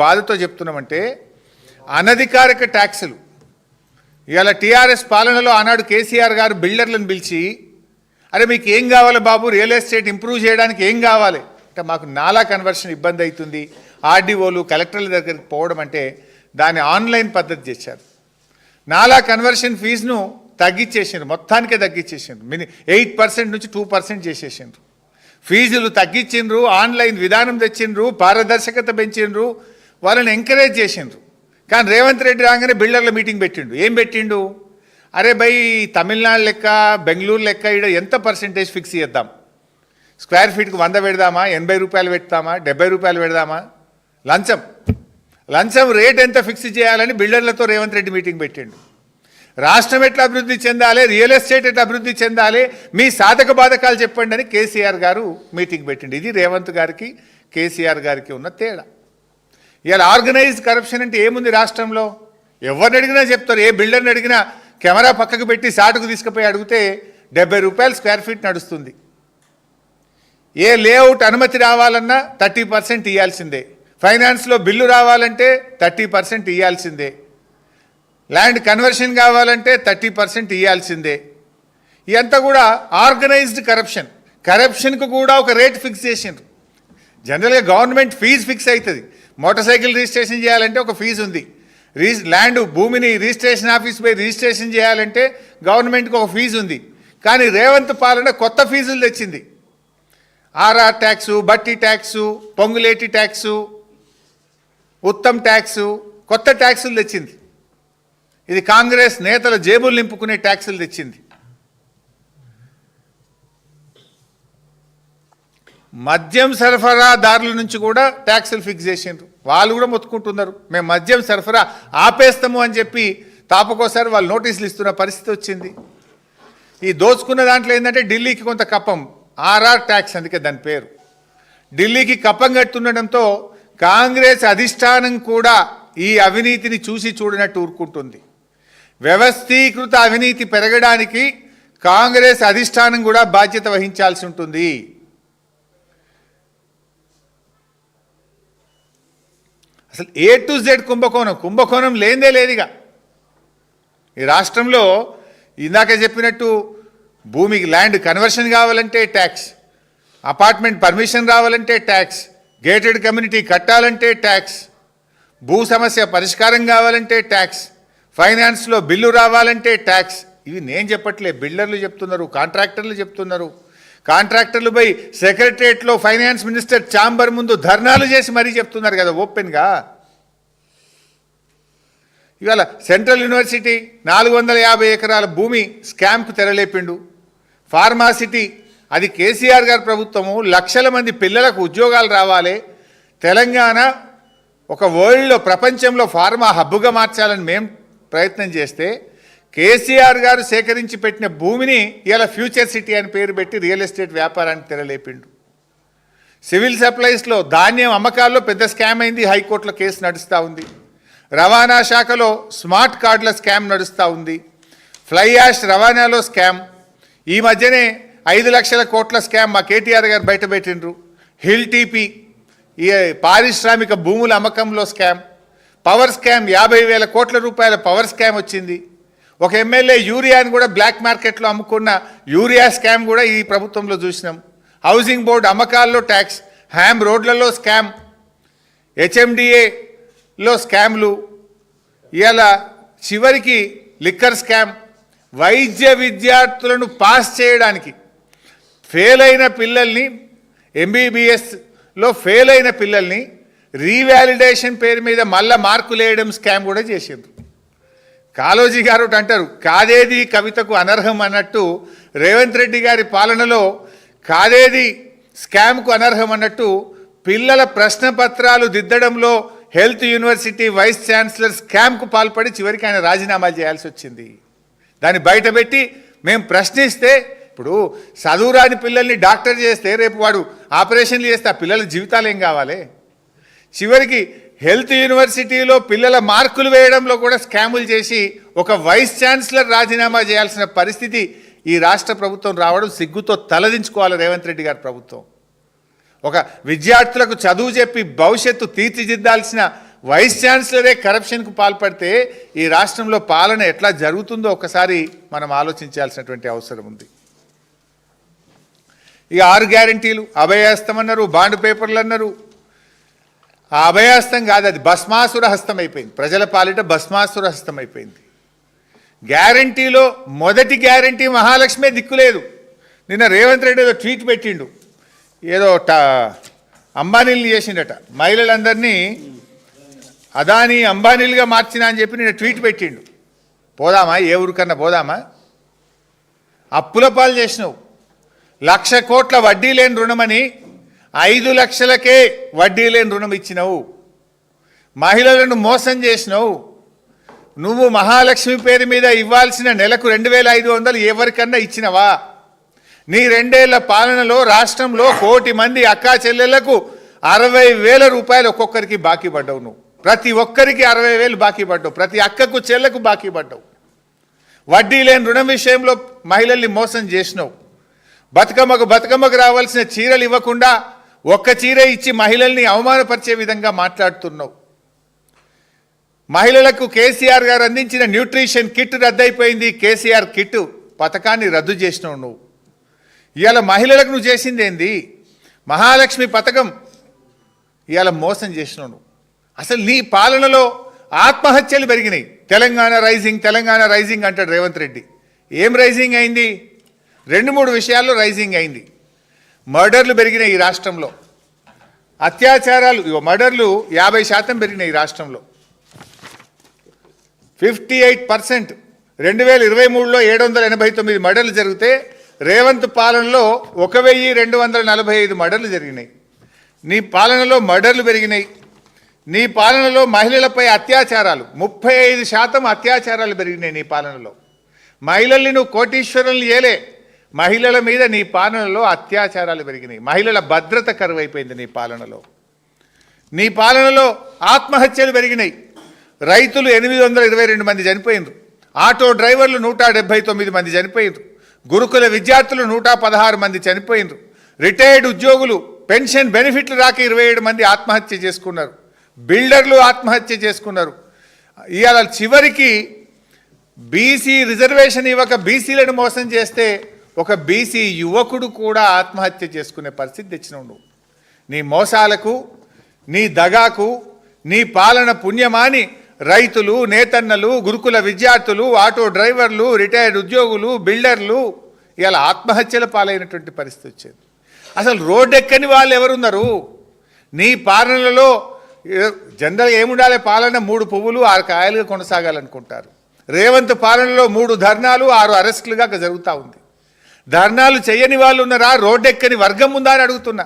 బాధతో చెప్తున్నామంటే అనధికారిక ట్యాక్సులు ఇవాళ టీఆర్ఎస్ పాలనలో ఆనాడు కేసీఆర్ గారు బిల్డర్లను పిలిచి అరే మీకు ఏం కావాలి బాబు రియల్ ఎస్టేట్ ఇంప్రూవ్ చేయడానికి ఏం కావాలి అంటే మాకు నాలా కన్వర్షన్ ఇబ్బంది అవుతుంది ఆర్డీఓలు కలెక్టర్ల దగ్గరికి పోవడం అంటే దాన్ని ఆన్లైన్ పద్ధతి చేశారు. నాలా కన్వర్షన్ ఫీజును తగ్గించేసిండ్రు, మొత్తానికే తగ్గించేసిండ్రు. 8% నుంచి 2% చేసేసిండ్రు. ఫీజులు తగ్గించిండ్రు, ఆన్లైన్ విధానం తెచ్చిండ్రు, పారదర్శకత పెంచిండ్రు, వాళ్ళని ఎంకరేజ్ చేసిండ్రు. కానీ రేవంత్ రెడ్డి రాగానే బిల్డర్ల మీటింగ్ పెట్టిండు. ఏం పెట్టిండు? అరే భయ్ తమిళనాడు లెక్క బెంగళూరు లెక్క ఇక్కడ ఎంత పర్సెంటేజ్ ఫిక్స్ చేద్దాం, స్క్వేర్ ఫీట్కి 100 పెడదామా, 80 రూపాయలు పెడతామా, 70 రూపాయలు పెడదామా, లంచం రేట్ ఎంత ఫిక్స్ చేయాలని బిల్డర్లతో రేవంత్ రెడ్డి మీటింగ్ పెట్టిండు. రాష్ట్రం ఎట్లా అభివృద్ధి చెందాలి, రియల్ ఎస్టేట్ ఎట్లా అభివృద్ధి చెందాలి, మీ సాధక బాధకాలు చెప్పండి అని కేసీఆర్ గారు మీటింగ్ పెట్టిండు. ఇది రేవంత్ గారికి కేసీఆర్ గారికి ఉన్న తేడా. ఇవాళ ఆర్గనైజ్డ్ కరప్షన్ అంటే ఏముంది రాష్ట్రంలో? ఎవరిని అడిగినా చెప్తారు. ఏ బిల్డర్ని అడిగినా కెమెరా పక్కకు పెట్టి సాటుకు తీసుకుపోయి అడిగితే 70 రూపాయలు స్క్వేర్ ఫీట్ నడుస్తుంది. ఏ లేఅవుట్ అనుమతి రావాలన్నా 30% ఇవ్వాల్సిందే. ఫైనాన్స్లో బిల్లు రావాలంటే 30% ఇవ్వాల్సిందే. ల్యాండ్ కన్వర్షన్ కావాలంటే 30% ఇవ్వాల్సిందే. ఇదంతా కూడా ఆర్గనైజ్డ్ కరప్షన్కు కూడా ఒక రేట్ ఫిక్స్ చేసిండ్రు. జనరల్గా గవర్నమెంట్ ఫీజు ఫిక్స్ అవుతుంది. మోటార్ సైకిల్ రిజిస్ట్రేషన్ చేయాలంటే ఒక ఫీజు ఉంది. ల్యాండ్ భూమిని రిజిస్ట్రేషన్ ఆఫీస్ పోయి రిజిస్ట్రేషన్ చేయాలంటే గవర్నమెంట్కి ఒక ఫీజు ఉంది. కానీ రేవంత్ పాలన కొత్త ఫీజులు తెచ్చింది. ఆర్ఆర్ ట్యాక్సు, బట్టి tax, Ponguleti tax, Uttam tax, కొత్త ట్యాక్సులు తెచ్చింది. ఇది కాంగ్రెస్ నేతల జేబులు నింపుకునే ట్యాక్సులు తెచ్చింది. మద్యం సరఫరాదారుల నుంచి కూడా ట్యాక్సులు ఫిక్స్ చేసిండ్రు. వాళ్ళు కూడా మొత్తుకుంటున్నారు మేము మద్యం సరఫరా ఆపేస్తాము అని చెప్పి తాపకోసారి వాళ్ళు నోటీసులు ఇస్తున్న పరిస్థితి వచ్చింది. ఈ దోచుకున్న దాంట్లో ఏంటంటే ఢిల్లీకి కొంత కప్పం, ఆర్ఆర్ ట్యాక్స్ అందుకే దాని పేరు. ఢిల్లీకి కప్పం కట్టుండడంతో కాంగ్రెస్ అధిష్టానం కూడా ఈ అవినీతిని చూసి చూడనట్టు ఊరుకుంటుంది. వ్యవస్థీకృత అవినీతి పెరగడానికి కాంగ్రెస్ అధిష్టానం కూడా బాధ్యత వహించాల్సి ఉంటుంది. అసలు A to Z కుంభకోణం లేదే లేదుగా ఈ రాష్ట్రంలో. ఇందాక చెప్పినట్టు భూమికి ల్యాండ్ కన్వర్షన్ కావాలంటే ట్యాక్స్, అపార్ట్మెంట్ పర్మిషన్ రావాలంటే ట్యాక్స్, గేటెడ్ కమ్యూనిటీ కట్టాలంటే ట్యాక్స్, భూ సమస్య పరిష్కారం కావాలంటే ట్యాక్స్, ఫైనాన్స్లో బిల్లు రావాలంటే ట్యాక్స్. ఇవి నేను చెప్పట్లే, బిల్డర్లు చెప్తున్నారు, కాంట్రాక్టర్లు చెప్తున్నారు. కాంట్రాక్టర్లు పోయి సెక్రటరియట్లో ఫైనాన్స్ మినిస్టర్ ఛాంబర్ ముందు ధర్నాలు చేసి మరీ చెప్తున్నారు కదా ఓపెన్గా. ఇవాళ సెంట్రల్ యూనివర్సిటీ 450 ఎకరాల భూమి స్కామ్కు తెరలేపిండు. ఫార్మాసిటీ అది కేసీఆర్ గారి ప్రభుత్వము, లక్షల మంది పిల్లలకు ఉద్యోగాలు రావాలి, తెలంగాణ ఒక వరల్డ్లో ప్రపంచంలో ఫార్మా హబ్బుగా మార్చాలని మేము ప్రయత్నం చేస్తే కేసీఆర్ గారు సేకరించి పెట్టిన భూమిని ఇలా ఫ్యూచర్ సిటీ అని పేరు పెట్టి రియల్ ఎస్టేట్ వ్యాపారానికి తెరలేపిండు. సివిల్ సప్లైస్లో ధాన్యం అమ్మకాల్లో పెద్ద స్కామ్ అయింది, హైకోర్టులో కేసు నడుస్తూ ఉంది. రవాణా శాఖలో స్మార్ట్ కార్డుల స్కామ్ నడుస్తూ ఉంది. ఫ్లై యాష్ రవాణాలో స్కామ్. ఈ మధ్యనే 5 లక్షల కోట్ల స్కామ్ మా కేటీఆర్ గారు బయటపెట్టిండ్రు. హిల్ టీపీ ఈ పారిశ్రామిక భూముల అమ్మకంలో స్కామ్. పవర్ స్కామ్ 50,000 కోట్ల రూపాయల పవర్ స్కామ్ వచ్చింది. ఒక ఎమ్మెల్యే యూరియాని కూడా బ్లాక్ మార్కెట్లో అమ్ముకున్న యూరియా స్కామ్ కూడా ఈ ప్రభుత్వంలో చూసినాం. హౌసింగ్ బోర్డు అమ్మకాల్లో ట్యాక్స్, హ్యామ్ రోడ్లలో స్కామ్, HMDAలో స్కామ్లు, ఇలా చివరికి లిక్కర్ స్కామ్. వైద్య విద్యార్థులను పాస్ చేయడానికి ఫెయిల్ అయిన పిల్లల్ని, MBBSలో ఫెయిల్ అయిన పిల్లల్ని రీవాలిడేషన్ పేరు మీద మళ్ళా మార్కులు వేయడం స్కామ్ కూడా చేసిండ్రు. కాళోజీ గారు అంటారు కాదేది కవితకు అనర్హం అన్నట్టు రేవంత్ రెడ్డి గారి పాలనలో కాదేది స్కామ్కు అనర్హం అన్నట్టు పిల్లల ప్రశ్న పత్రాలు దిద్దడంలో హెల్త్ యూనివర్సిటీ వైస్ ఛాన్సలర్ స్కామ్కు పాల్పడి చివరికి ఆయన రాజీనామా చేయాల్సి వచ్చింది. దాన్ని బయటపెట్టి మేము ప్రశ్నిస్తే ఇప్పుడు చదువురాని పిల్లల్ని డాక్టర్ చేస్తే రేపు వాడు ఆపరేషన్లు చేస్తే ఆ పిల్లల జీవితాలు ఏం కావాలి? చివరికి హెల్త్ యూనివర్సిటీలో పిల్లల మార్కులు వేయడంలో కూడా స్కాములు చేసి ఒక వైస్ ఛాన్సలర్ రాజీనామా చేయాల్సిన పరిస్థితి ఈ రాష్ట్ర ప్రభుత్వం రావడం సిగ్గుతో తలదించుకోవాలి రేవంత్ రెడ్డి గారి ప్రభుత్వం. ఒక విద్యార్థులకు చదువు చెప్పి భవిష్యత్తు తీర్చిదిద్దాల్సిన వైస్ ఛాన్సలరే కరప్షన్కు పాల్పడితే ఈ రాష్ట్రంలో పాలన ఎట్లా జరుగుతుందో ఒకసారి మనం ఆలోచించాల్సినటువంటి అవసరం ఉంది. ఇక 6 గ్యారంటీలు అభయహస్తం అన్నారు, బాండ్ పేపర్లు అన్నారు. ఆ అభయహస్తం కాదు, అది భస్మాసుర హస్తం అయిపోయింది. ప్రజల పాలిట భస్మాసుర హస్తం అయిపోయింది. గ్యారంటీలో మొదటి గ్యారంటీ మహాలక్ష్మే దిక్కులేదు. నిన్న రేవంత్ రెడ్డి ఏదో ట్వీట్ పెట్టిండు, ఏదో అంబానీలు చేసిండట, మహిళలందరినీ అదానీ అంబానీలుగా మార్చినా అని చెప్పి నేను ట్వీట్ పెట్టిండు. పోదామా? ఏ ఊరికన్నా పోదామా? అప్పుల పాలు చేసినావు. 1,00,000 కోట్ల వడ్డీ లేని రుణమని 5 లక్షలకే వడ్డీ లేని రుణం ఇచ్చినావు. మహిళలను మోసం చేసినావు. నువ్వు మహాలక్ష్మి పేరు మీద ఇవ్వాల్సిన నెలకు 2,500 ఎవరికన్నా ఇచ్చినవా? నీ 2 ఏళ్ల పాలనలో రాష్ట్రంలో 1 కోటి మంది అక్కా చెల్లెళ్లకు 60,000 రూపాయలు ఒక్కొక్కరికి బాకీ పడ్డావు. నువ్వు ప్రతి ఒక్కరికి 60,000 బాకీ పడ్డావు. ప్రతి అక్కకు చెల్లకు బాకీ పడ్డావు. వడ్డీ లేని రుణం విషయంలో మహిళల్ని మోసం చేసినావు. బతుకమ్మకు రావాల్సిన చీరలు ఇవ్వకుండా ఒక్క చీర ఇచ్చి మహిళల్ని అవమానపరిచే విధంగా మాట్లాడుతున్నావు. మహిళలకు కేసీఆర్ గారు అందించిన న్యూట్రిషన్ కిట్ రద్దయిపోయింది. కేసీఆర్ కిట్ పథకాన్ని రద్దు చేసినావు నువ్వు. ఇవాళ మహిళలకు నువ్వు చేసింది ఏంది? మహాలక్ష్మి పథకం ఇవాళ మోసం చేసినావు నువ్వు. అసలు నీ పాలనలో ఆత్మహత్యలు పెరిగినాయి. తెలంగాణ రైజింగ్ అంటాడు రేవంత్ రెడ్డి. ఏం రైజింగ్ అయింది? 2-3 విషయాల్లో రైజింగ్ అయింది. మర్డర్లు పెరిగినాయి ఈ రాష్ట్రంలో. అత్యాచారాలు, మర్డర్లు 50% పెరిగినాయి ఈ రాష్ట్రంలో. 58%. 2023లో 789 మర్డర్లు జరిగితే రేవంత్ పాలనలో 1,245 మర్డర్లు జరిగినాయి. నీ పాలనలో మర్డర్లు పెరిగినాయి. నీ పాలనలో మహిళలపై అత్యాచారాలు 35% అత్యాచారాలు పెరిగినాయి నీ పాలనలో. మహిళల్ని నువ్వు కోటీశ్వరులు చేయలే. మహిళల మీద నీ పాలనలో అత్యాచారాలు పెరిగినాయి. మహిళల భద్రత కరువైపోయింది నీ పాలనలో. నీ పాలనలో ఆత్మహత్యలు పెరిగినాయి. రైతులు 822 మంది చనిపోయిండ్రు. ఆటో డ్రైవర్లు 179 మంది చనిపోయిండ్రు. గురుకుల విద్యార్థులు 116 మంది చనిపోయిండ్రు. రిటైర్డ్ ఉద్యోగులు పెన్షన్ బెనిఫిట్లు రాక 27 మంది ఆత్మహత్య చేసుకున్నారు. బిల్డర్లు ఆత్మహత్య చేసుకున్నారు. ఇవాళ చివరికి బీసీ రిజర్వేషన్ ఇవ్వక బీసీలను మోసం చేస్తే ఒక బీసీ యువకుడు కూడా ఆత్మహత్య చేసుకునే పరిస్థితి తెచ్చినావు నువ్వు. నీ మోసాలకు, నీ దగాకు, నీ పాలన పుణ్యమాని రైతులు, నేతన్నలు, గురుకుల విద్యార్థులు, ఆటో డ్రైవర్లు, రిటైర్డ్ ఉద్యోగులు, బిల్డర్లు ఇవాళ ఆత్మహత్యల పాలైనటువంటి పరిస్థితి వచ్చేది. అసలు రోడ్డెక్కని వాళ్ళు ఎవరున్నారు? నీ పాలనలో జనరల్గా ఏముండాలి? పాలన 3 పువ్వులు 6 కాయలుగా కొనసాగాలనుకుంటారు. రేవంత్ పాలనలో 3 ధర్నాలు 6 అరెస్టులుగా జరుగుతూ ఉంది. ధర్నాలు చేయని వాళ్ళు ఉన్నారా? రోడ్డెక్కని వర్గం ఉందా అని అడుగుతున్నా.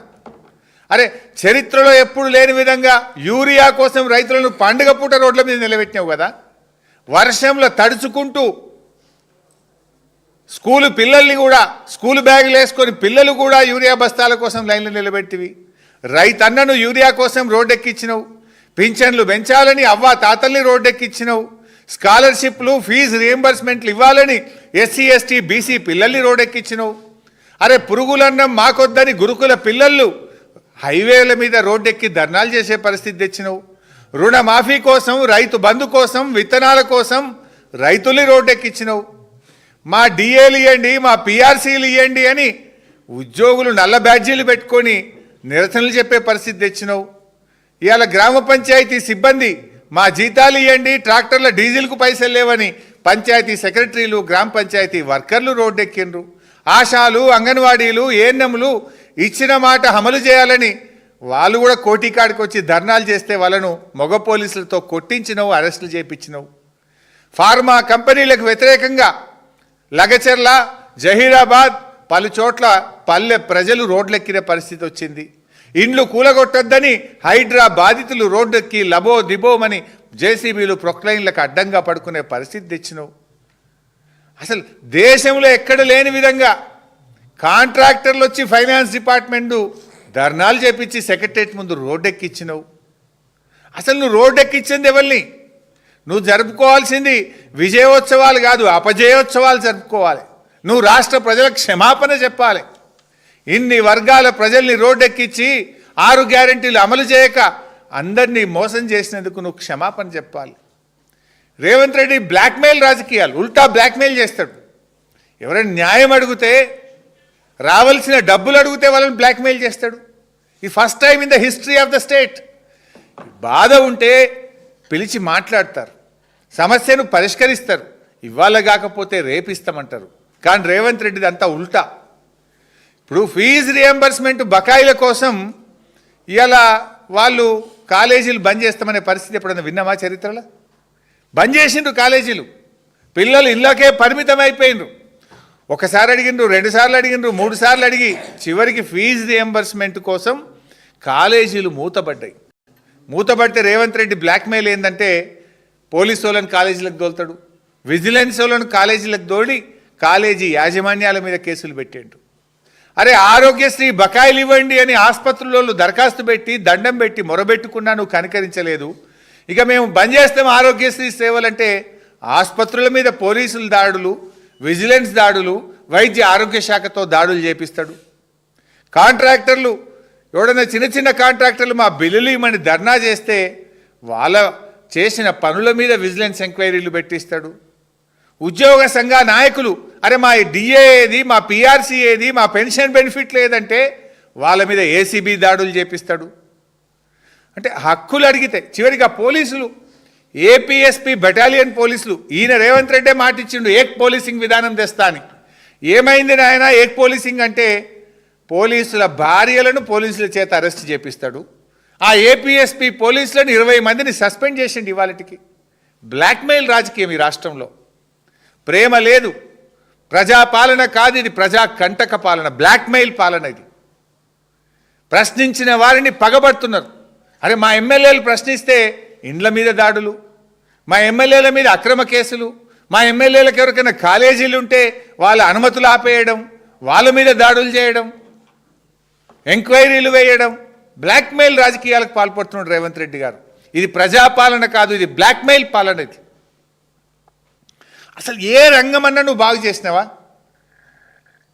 అరే, చరిత్రలో ఎప్పుడు లేని విధంగా యూరియా కోసం రైతులను పండుగ పూట రోడ్ల మీద నిలబెట్టినావు కదా. వర్షంలో తడుచుకుంటూ పిల్లల్ని కూడా స్కూల్ బ్యాగులు వేసుకొని పిల్లలు కూడా యూరియా బస్తాల కోసం లైన్లో నిలబెట్టివి. రైతన్నను యూరియా కోసం రోడ్డెక్కించినావు. పింఛన్లు పెంచాలని అవ్వ తాతల్ని రోడ్డెక్కించినావు. స్కాలర్షిప్లు, ఫీజు రియంబర్స్మెంట్లు ఇవ్వాలని ఎస్సీ ఎస్టీ బీసీ పిల్లల్ని రోడ్డెక్కించినావు. అరే, పురుగులన్నం మాకొద్దని గురుకుల పిల్లలు హైవేల మీద రోడ్డెక్కి ధర్నాలు చేసే పరిస్థితి తెచ్చినావు. రుణమాఫీ కోసం, రైతు బంధు కోసం, విత్తనాల కోసం రైతుల్ని రోడ్డెక్కించినావు. మా డిఏలు ఇవ్వండి, మా పిఆర్సీలు ఇవ్వండి అని ఉద్యోగులు నల్ల బ్యాడ్జీలు పెట్టుకొని నిరసనలు చెప్పే పరిస్థితి తెచ్చినావు. ఇవాళ గ్రామ పంచాయతీ సిబ్బంది మా జీతాలు ఇవ్వండి, ట్రాక్టర్ల డీజిల్కు పైసలు లేవని పంచాయతీ సెక్రటరీలు, గ్రామ పంచాయతీ వర్కర్లు రోడ్డెక్కిండ్రు. ఆశాలు, అంగన్వాడీలు, ఏఎన్ఎంలు ఇచ్చిన మాట అమలు చేయాలని వాళ్ళు కూడా కోటికాడికి వచ్చి ధర్నాలు చేస్తే వాళ్ళను మగ పోలీసులతో కొట్టించినవు, అరెస్టులు చేయించినవు. ఫార్మా కంపెనీలకు వ్యతిరేకంగా లగచెర్ల, జహీరాబాద్ పలు చోట్ల పల్లె ప్రజలు రోడ్లెక్కిన పరిస్థితి వచ్చింది. ఇండ్లు కూలగొట్టొద్దని హైడ్రా బాధితులు రోడ్డెక్కి లబో దిబోమని జేసీబీలు ప్రొక్లైన్లకు అడ్డంగా పడుకునే పరిస్థితి తెచ్చినావు. అసలు దేశంలో ఎక్కడ లేని విధంగా కాంట్రాక్టర్లు వచ్చి ఫైనాన్స్ డిపార్ట్మెంట్ ధర్నాలు చేపించి సెక్రటరేట్ ముందు రోడ్డెక్కిచ్చినావు. అసలు నువ్వు రోడ్డెక్కించింది ఎవరిని? నువ్వు జరుపుకోవాల్సింది విజయోత్సవాలు కాదు, అపజయోత్సవాలు జరుపుకోవాలి. నువ్వు రాష్ట్ర ప్రజలకు క్షమాపణ చెప్పాలి. ఇన్ని వర్గాల ప్రజల్ని రోడ్డెక్కించి 6 గ్యారెంటీలు అమలు చేయక అందరినీ మోసం చేసినందుకు నువ్వు క్షమాపణ చెప్పాలి. రేవంత్ రెడ్డి బ్లాక్మెయిల్ రాజకీయాలు, ఉల్టా బ్లాక్మెయిల్ చేస్తాడు. ఎవరైనా న్యాయం అడిగితే, రావాల్సిన డబ్బులు అడిగితే వాళ్ళని బ్లాక్మెయిల్ చేస్తాడు. ఈ first time in the history of the state. బాధ ఉంటే పిలిచి మాట్లాడతారు, సమస్యను పరిష్కరిస్తారు, ఇవాళ కాకపోతే రేపిస్తామంటారు. కానీ రేవంత్ రెడ్డిది అంతా ఉల్టా. ఇప్పుడు ఫీజు రియంబర్స్మెంట్ బకాయిల కోసం ఇలా వాళ్ళు కాలేజీలు బంద్ చేస్తామనే పరిస్థితి ఎప్పుడైనా విన్నామా చరిత్రలో? బంద్ చేసిండ్రు కాలేజీలు, పిల్లలు ఇళ్ళకే పరిమితం అయిపోయినరు. ఒకసారి అడిగినరు, 2 సార్లు అడిగినరు, 3 సార్లు అడిగి చివరికి ఫీజు రియంబర్స్మెంట్ కోసం కాలేజీలు మూతబడ్డాయి. మూతబడితే రేవంత్ రెడ్డి బ్లాక్మెయిల్ ఏంటంటే పోలీసు వాళ్ళని కాలేజీలకు దోలుతాడు, విజిలెన్స్ వాళ్ళని కాలేజీలకు దోడి కాలేజీ యాజమాన్యాల మీద కేసులు పెట్టాడు. అరే ఆరోగ్యశ్రీ బకాయిలు ఇవ్వండి అని ఆసుపత్రుల్లో దరఖాస్తు పెట్టి దండం పెట్టి మొరబెట్టుకున్నా నువ్వు కనికరించలేదు. ఇక మేము బంద్ చేస్తాం ఆరోగ్యశ్రీ సేవలంటే ఆసుపత్రుల మీద పోలీసుల దాడులు, విజిలెన్స్ దాడులు, వైద్య ఆరోగ్య శాఖతో దాడులు చేపిస్తాడు. కాంట్రాక్టర్లు ఎవడన్నా చిన్న కాంట్రాక్టర్లు మా బిల్లులు ఇవ్వమని ధర్నా చేస్తే వాళ్ళ చేసిన పనుల మీద విజిలెన్స్ ఎంక్వైరీలు పెట్టిస్తాడు. ఉద్యోగ సంఘ నాయకులు అరే మా డిఏ ఏది, మా పిఆర్సీ ఏది, మా పెన్షన్ బెనిఫిట్ లేదంటే వాళ్ళ మీద ఏసీబీ దాడులు చేపిస్తాడు. అంటే హక్కులు అడిగితే చివరికి ఆ పోలీసులు ఏపీఎస్పీ బెటాలియన్ పోలీసులు ఈయన రేవంత్ రెడ్డే మాటిచ్చిండు ఏక్ పోలీసింగ్ విధానం తెస్తా అని. ఏమైంది నాయన ఏక్ పోలీసింగ్ అంటే పోలీసుల భార్యలను పోలీసుల చేత అరెస్ట్ చేపిస్తాడు. ఆ ఏపీఎస్పీ పోలీసులను 20 మందిని సస్పెండ్ చేసిండు ఇవాళకి. బ్లాక్మెయిల్ రాజకీయం ఈ రాష్ట్రంలో. ప్రేమ లేదు, ప్రజాపాలన కాదు, ఇది ప్రజా కంటక పాలన, బ్లాక్మెయిల్ పాలన ఇది. ప్రశ్నించిన వారిని పగబడుతున్నారు. అరే మా ఎమ్మెల్యేలు ప్రశ్నిస్తే ఇండ్ల మీద దాడులు, మా ఎమ్మెల్యేల మీద అక్రమ కేసులు, మా ఎమ్మెల్యేలకు ఎవరికైనా కాలేజీలు ఉంటే వాళ్ళ అనుమతులు ఆపేయడం, వాళ్ళ మీద దాడులు చేయడం, ఎంక్వైరీలు వేయడం, బ్లాక్మెయిల్ రాజకీయాలకు పాల్పడుతున్నాడు రేవంత్ రెడ్డి గారు. ఇది ప్రజాపాలన కాదు, ఇది బ్లాక్మెయిల్ పాలన. ఇది అసలు ఏ రంగమన్నా నువ్వు బాగు చేసినావా?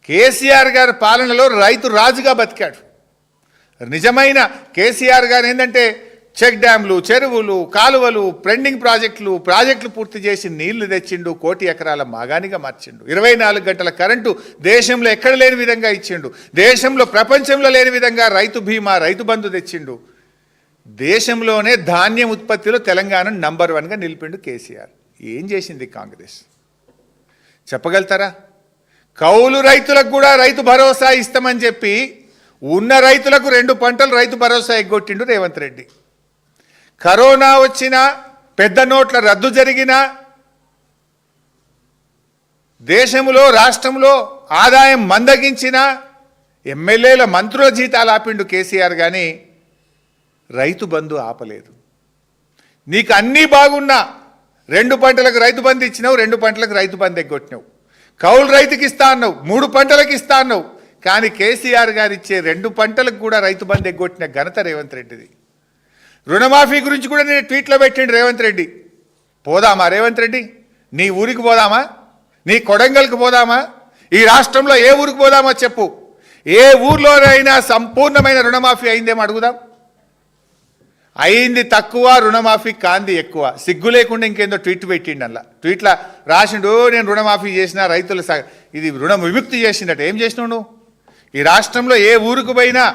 కేసీఆర్ గారి పాలనలో రైతు రాజుగా బతికాడు. నిజమైన కేసీఆర్ గారు ఏంటంటే చెక్ డ్యాంలు, చెరువులు, కాలువలు, పెండింగ్ ప్రాజెక్టులు పూర్తి చేసి నీళ్లు తెచ్చిండు, 1 కోటి ఎకరాల మాగానిగా మార్చిండు. 24 గంటల కరెంటు దేశంలో ఎక్కడ లేని విధంగా ఇచ్చిండు. దేశంలో ప్రపంచంలో లేని విధంగా రైతు బీమా, రైతు బంధు తెచ్చిండు. దేశంలోనే ధాన్యం ఉత్పత్తిలో తెలంగాణ నంబర్ 1గా నిలిపిండు కేసీఆర్. ఏం చేసింది కాంగ్రెస్ చెప్పగలుగుతారా? కౌలు రైతులకు కూడా రైతు భరోసా ఇస్తామని చెప్పి ఉన్న రైతులకు 2 పంటలు రైతు భరోసా ఎగ్గొట్టిండు రేవంత్ రెడ్డి. కరోనా వచ్చినా, పెద్ద నోట్ల రద్దు జరిగినా, దేశంలో రాష్ట్రంలో ఆదాయం మందగించిన ఎమ్మెల్యేల మంత్రుల జీతాలు ఆపిండు కేసీఆర్. కానీ రైతు బంధు ఆపలేదు. నీకు అన్నీ బాగున్నా 2 పంటలకు రైతు బంధు ఇచ్చినావు, 2 పంటలకు రైతు బంధు ఎగ్గొట్టినావు. కౌలు రైతుకి ఇస్తా అన్నావు, 3 పంటలకు ఇస్తా అన్నావు. కానీ కేసీఆర్ గారు ఇచ్చే 2 పంటలకు కూడా రైతు బంధు ఎగ్గొట్టిన ఘనత రేవంత్ రెడ్డిది. రుణమాఫీ గురించి కూడా నేను ట్వీట్లో పెట్టిండు రేవంత్ రెడ్డి. పోదామా రేవంత్ రెడ్డి? నీ ఊరికి పోదామా? నీ కొడంగల్కి పోదామా? ఈ రాష్ట్రంలో ఏ ఊరికి పోదామో చెప్పు. ఏ ఊర్లోనైనా సంపూర్ణమైన రుణమాఫీ అయిందేమో అడుగుదాం. అయింది తక్కువ, రుణమాఫీ కాంది ఎక్కువ. సిగ్గు లేకుండా ఇంకేందో ట్వీట్ పెట్టిండు. అలా ట్వీట్లో రాసిండు నేను రుణమాఫీ చేసిన రైతుల ఇది రుణ విముక్తి చేసిందట. ఏం చేసినావు నువ్వు? ఈ రాష్ట్రంలో ఏ ఊరికి పోయినా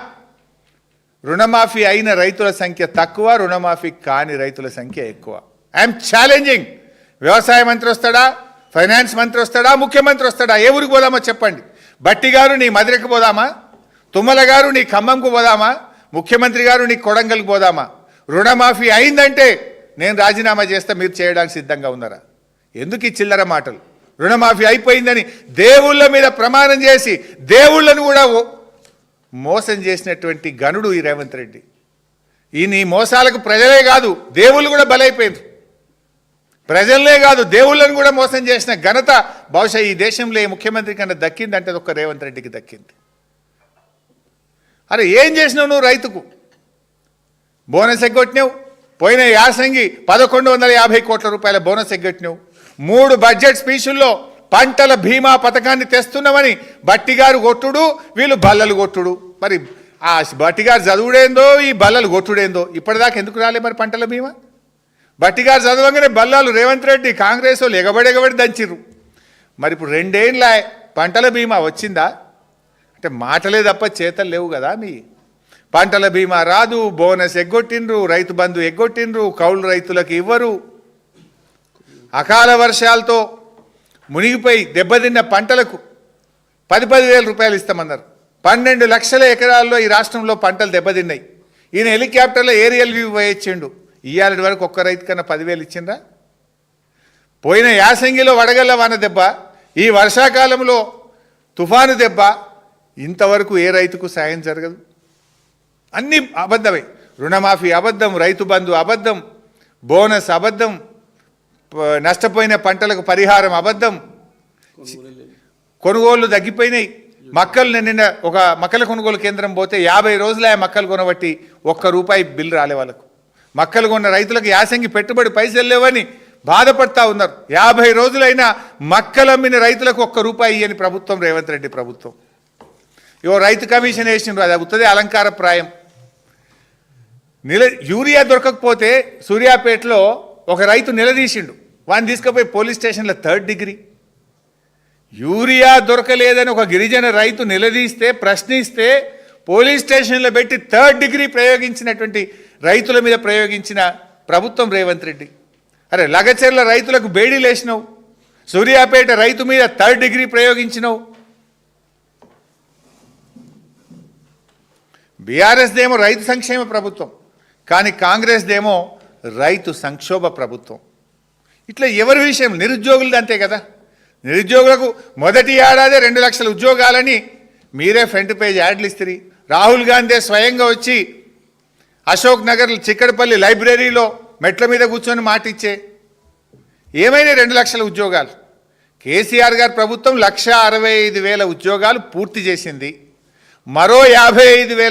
రుణమాఫీ అయిన రైతుల సంఖ్య తక్కువ, రుణమాఫీ కాని రైతుల సంఖ్య ఎక్కువ. I'm challenging. వ్యవసాయ మంత్రి వస్తాడా, ఫైనాన్స్ మంత్రి వస్తాడా, ముఖ్యమంత్రి వస్తాడా? ఏ ఊరికి పోదామో చెప్పండి. బట్టి గారు నీ మధురకు పోదామా? తుమ్మల గారు నీ ఖమ్మంకు పోదామా? ముఖ్యమంత్రి గారు నీ కొడంగల్కి పోదామా? రుణమాఫీ అయిందంటే నేను రాజీనామా చేస్తా, మీరు చేయడానికి సిద్ధంగా ఉన్నారా? ఎందుకు ఈ చిల్లర మాటలు? రుణమాఫీ అయిపోయిందని దేవుళ్ళ మీద ప్రమాణం చేసి దేవుళ్ళను కూడా మోసం చేసినటువంటి గనుడు ఈ రేవంత్ రెడ్డి. ఈ నీ మోసాలకు ప్రజలే కాదు దేవుళ్ళు కూడా బలైపోయింది. ప్రజలనే కాదు దేవుళ్ళను కూడా మోసం చేసిన ఘనత బహుశా ఈ దేశంలో ఏ ముఖ్యమంత్రి కన్నా దక్కిందంటే ఒక్క రేవంత్ రెడ్డికి దక్కింది. అరే ఏం చేసినావు నువ్వు? రైతుకు బోనస్ ఎగ్గొట్టినావు. పోయిన యాసంగి 1150 కోట్ల రూపాయల బోనస్ ఎగ్గొట్టినావు. 3 బడ్జెట్ స్పీచుల్లో పంటల బీమా పథకాన్ని తెస్తున్నామని బట్టి గారు కొట్టుడు, వీళ్ళు బల్లలు కొట్టుడు. మరి ఆ బట్టిగారు చదువుడేందో ఈ బల్లలు కొట్టుడేందో ఇప్పటిదాకా ఎందుకు రాలే మరి పంటల బీమా? బట్టిగారు చదవంగానే బల్లాలు రేవంత్ రెడ్డి కాంగ్రెస్ వాళ్ళు ఎగబడి దంచిర్రు. మరి ఇప్పుడు 2 ఏళ్ళ పంటల బీమా వచ్చిందా? అంటే మాటలే తప్ప చేతలు లేవు కదా మీ. పంటల బీమా రాదు, బోనస్ ఎగ్గొట్టిండ్రు, రైతు బంధు ఎగ్గొట్టిండ్రు, కౌలు రైతులకు ఇవ్వరు. అకాల వర్షాలతో మునిగిపోయి దెబ్బతిన్న పంటలకు 10,000 రూపాయలు ఇస్తామన్నారు. 12 లక్షల ఎకరాల్లో ఈ రాష్ట్రంలో పంటలు దెబ్బతిన్నాయి. ఈయన హెలికాప్టర్లో ఏరియల్ వ్యూ వేయించిండు. ఇవాళ వరకు ఒక్క రైతు కన్నా 10,000 ఇచ్చిండ్రా? పోయిన యాసంగిలో వడగళ్ళ వాన దెబ్బ, ఈ వర్షాకాలంలో తుఫాను దెబ్బ, ఇంతవరకు ఏ రైతుకు సాయం జరగదు. అన్నీ అబద్ధమే. రుణమాఫీ అబద్ధం, రైతు బంధు అబద్ధం, బోనస్ అబద్ధం, నష్టపోయిన పంటలకు పరిహారం అబద్ధం, కొనుగోళ్లు తగ్గిపోయినాయి. మక్కలు నిన్న ఒక మక్కల కొనుగోలు కేంద్రం పోతే 50 రోజులు ఆ మక్కలు కొనబట్టి ₹1 బిల్లు రాలే వాళ్ళకు. మక్కలు కొన్న రైతులకు యాసంగి పెట్టుబడి పైసలు లేవని బాధపడతా ఉన్నారు. 50 రోజులైనా మక్కలు అమ్మిన రైతులకు ₹1 ఇయ్యని ప్రభుత్వం రేవంత్ రెడ్డి ప్రభుత్వం. ఇవో రైతు కమిషన్ వేసిండ్రు, అది అవుతుంది అలంకార ప్రాయం. యూరియా దొరకకపోతే సూర్యాపేటలో ఒక రైతు నిలదీసిండు, వాడిని తీసుకుపోయి పోలీస్ స్టేషన్లో 3rd డిగ్రీ. యూరియా దొరకలేదని ఒక గిరిజన రైతు నిలదీస్తే, ప్రశ్నిస్తే పోలీస్ స్టేషన్లో పెట్టి 3rd డిగ్రీ ప్రయోగించినటువంటి రైతుల మీద ప్రయోగించిన ప్రభుత్వం రేవంత్ రెడ్డి. అరే లగచెర్ల రైతులకు బేడీలు వేసినావు, సూర్యాపేట రైతు మీద 3rd డిగ్రీ ప్రయోగించినావు. బీఆర్ఎస్దేమో రైతు సంక్షేమ ప్రభుత్వం, కానీ కాంగ్రెస్దేమో రైతు సంక్షోభ ప్రభుత్వం. ఇట్లా ఎవరి విషయం? నిరుద్యోగులది అంతే కదా. నిరుద్యోగులకు మొదటి ఏడాదే 2 లక్షల ఉద్యోగాలని మీరే ఫ్రంట్ పేజ్ యాడ్లు ఇస్తారు. రాహుల్ గాంధీ స్వయంగా వచ్చి అశోక్ నగర్ చిక్కడపల్లి లైబ్రరీలో మెట్ల మీద కూర్చొని మాటిచ్చే ఏమైనా 2 లక్షల ఉద్యోగాలు. కేసీఆర్ గారి ప్రభుత్వం 1,65,000 ఉద్యోగాలు పూర్తి చేసింది. మరో 55,000